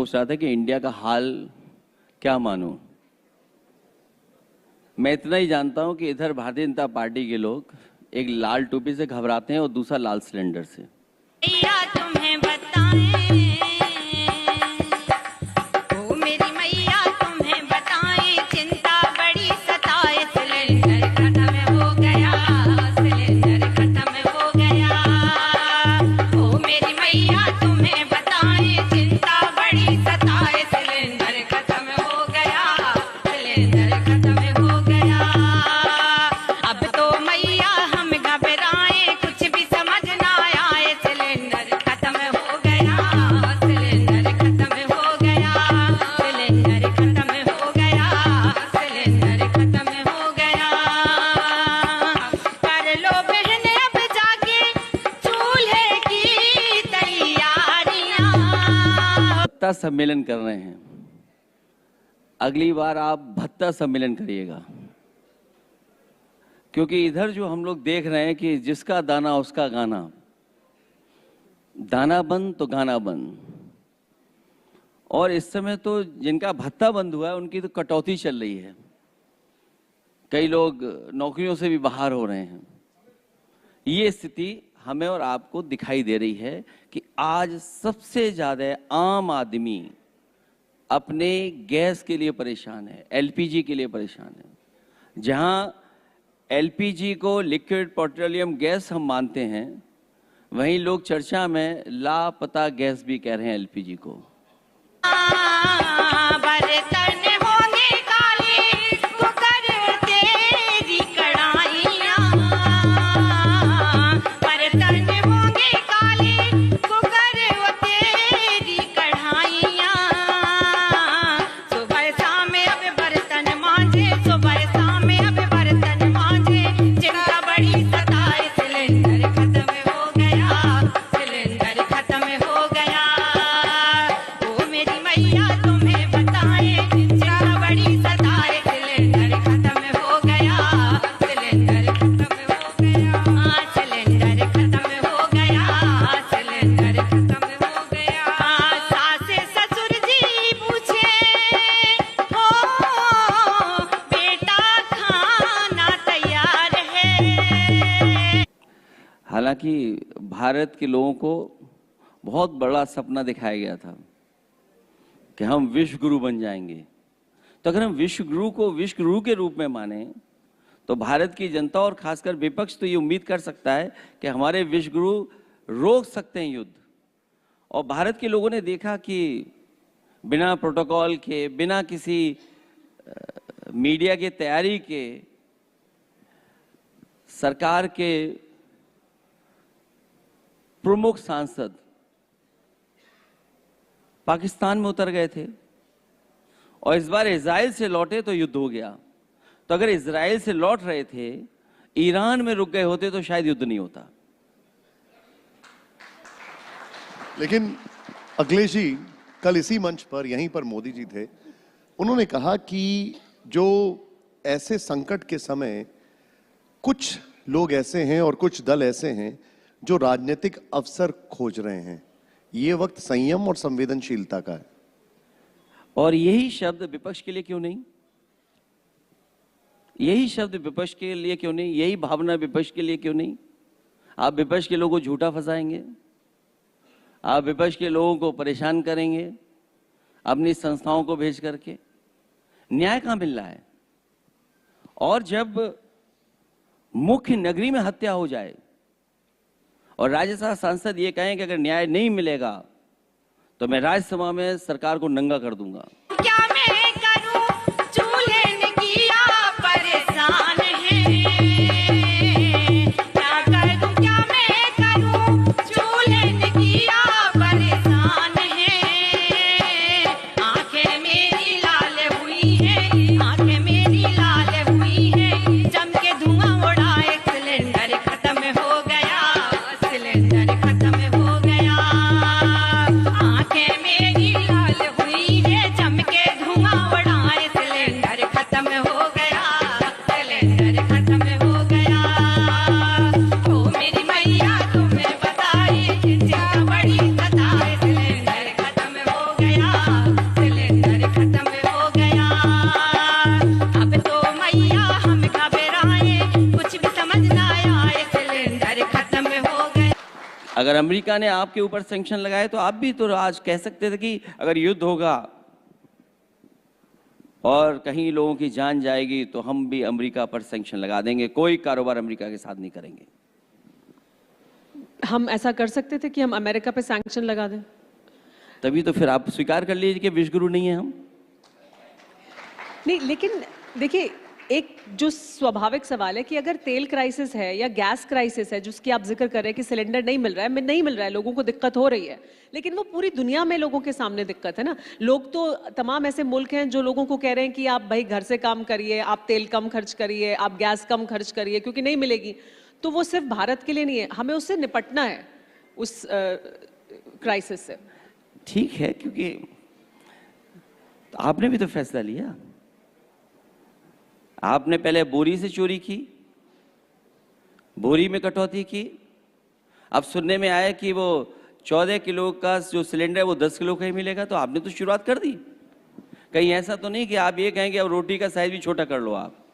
सोच रहा था कि इंडिया का हाल क्या मानूं। मैं इतना ही जानता हूं कि इधर भारतीय जनता पार्टी के लोग एक लाल टोपी से घबराते हैं और दूसरा लाल सिलेंडर से। तुम्हें बताएं, ओ मेरी मैया तुम्हें बताएं, चिंता बड़ी सताए, सिलेंडर खत्म हो गया, सिलेंडर खत्म हो गया। ओ मेरी मैया तुम्हें बताएं, चिंता बड़ी सताए, सिलेंडर खत्म हो गया, सिलेंडर खत्म हो गया। अब तो मैया हम घबराए, कुछ भी समझ ना आए, सिलेंडर खत्म हो गया, सिलेंडर खत्म हो गया, सिलेंडर खत्म हो गया, सिलेंडर खत्म हो गया। कर लो बहन अब जाके चूल्हे की तैयारियां। भत्ता सम्मेलन कर रहे हैं, अगली बार आप भत्ता सम्मेलन करिएगा, क्योंकि इधर जो हम लोग देख रहे हैं कि जिसका दाना उसका गाना, दाना बंद तो गाना बंद। और इस समय तो जिनका भत्ता बंद हुआ है उनकी तो कटौती चल रही है, कई लोग नौकरियों से भी बाहर हो रहे हैं। ये स्थिति हमें और आपको दिखाई दे रही है कि आज सबसे ज्यादा आम आदमी अपने गैस के लिए परेशान है, एलपीजी के लिए परेशान है। जहां एलपीजी को लिक्विड पेट्रोलियम गैस हम मानते हैं, वहीं लोग चर्चा में लापता गैस भी कह रहे हैं एलपीजी को। बर्तन होंगे काले, कुकर तेरी कढ़ाइयाँ। बर्तन होंगे काले, कुकर वो तेरी कढ़ाइयाँ। सुबह शाम अब बर्तन मांजे, सुबह शाम अब बर्तन मांजे, चिंता बड़ी सताए, सिलेंडर खत्म हो गया, सिलेंडर खत्म हो गया। ओ मेरी मैया तुम्हें बताएं, चिंता बड़ी सताए, सिलेंडर खत्म हो गया, सिलेंडर खत्म हो गया, सिलेंडर खत्म हो गया, सिलेंडर खत्म हो गया। सास ससुर जी पूछे, हो बेटा खाना तैयार है। हालांकि भारत के लोगों को बहुत बड़ा सपना दिखाया गया था कि हम विश्व गुरु बन जाएंगे। तो अगर हम विश्व गुरु को विश्व गुरु के रूप में माने, तो भारत की जनता और खासकर विपक्ष तो ये उम्मीद कर सकता है कि हमारे विश्व गुरु रोक सकते हैं युद्ध। और भारत के लोगों ने देखा कि बिना प्रोटोकॉल के, बिना किसी मीडिया की तैयारी के, सरकार के प्रमुख सांसद पाकिस्तान में उतर गए थे, और इस बार इजराइल से लौटे तो युद्ध हो गया। तो अगर इजराइल से लौट रहे थे, ईरान में रुक गए होते तो शायद युद्ध नहीं होता। लेकिन अखिलेश जी, कल इसी मंच पर, यहीं पर मोदी जी थे, उन्होंने कहा कि जो ऐसे संकट के समय कुछ लोग ऐसे हैं और कुछ दल ऐसे हैं जो राजनीतिक अवसर खोज रहे हैं, ये वक्त संयम और संवेदनशीलता का है। और यही शब्द विपक्ष के लिए क्यों नहीं? यही शब्द विपक्ष के लिए क्यों नहीं? यही भावना विपक्ष के लिए क्यों नहीं? आप विपक्ष के लोगों को झूठा फंसाएंगे, आप विपक्ष के लोगों को परेशान करेंगे अपनी संस्थाओं को भेज करके। न्याय कहां मिल रहा है? और जब मुख्य नगरी में हत्या हो जाए और राज्यसभा सांसद ये कहें कि अगर न्याय नहीं मिलेगा तो मैं राज्यसभा में सरकार को नंगा कर दूंगा। क्या मैं करूं, चूल्हे ने किया परेशान है। क्या करूं, क्या मैं करूं, चूल्हे ने किया परेशान है। आंखें मेरी लाल हुई है, आंखें मेरी लाल हुई है, जम के धुआं उड़ाए, सिलेंडर खत्म हो गया, सिलेंडर खत्म हो गया। आंखें मेरी लाल हुई है, जम के धुआं अगर अमेरिका ने आपके ऊपर सैंक्शन लगाए तो आप भी तो आज कह सकते थे कि अगर युद्ध होगा और कहीं लोगों की जान जाएगी तो हम भी अमेरिका पर सैंक्शन लगा देंगे, कोई कारोबार अमेरिका के साथ नहीं करेंगे। हम ऐसा कर सकते थे कि हम अमेरिका पे सैंक्शन लगा दें? तभी तो फिर आप स्वीकार कर लीजिए कि विश्वगुरु नहीं है हम। नहीं, लेकिन देखिए, एक जो स्वाभाविक सवाल है कि अगर तेल क्राइसिस है या गैस क्राइसिस है जिसकी आप जिक्र कर रहे हैं कि सिलेंडर नहीं मिल रहा है, नहीं मिल रहा है, लोगों को दिक्कत हो रही है, लेकिन वो पूरी दुनिया में लोगों के सामने दिक्कत है ना। लोग तो तमाम ऐसे मुल्क हैं जो लोगों को कह रहे हैं कि आप भाई घर से काम करिए, आप तेल कम खर्च करिए, आप गैस कम खर्च करिए क्योंकि नहीं मिलेगी। तो वो सिर्फ भारत के लिए नहीं है, हमें उससे निपटना है, उस क्राइसिस से। ठीक है, क्योंकि तो आपने भी तो फैसला लिया। आपने पहले बोरी से चोरी की, बोरी में कटौती की, अब सुनने में आया कि वो 14 किलो का जो सिलेंडर है वो 10 किलो का ही मिलेगा, तो आपने तो शुरुआत कर दी। कहीं ऐसा तो नहीं कि आप ये कहें कि अब रोटी का साइज भी छोटा कर लो आप।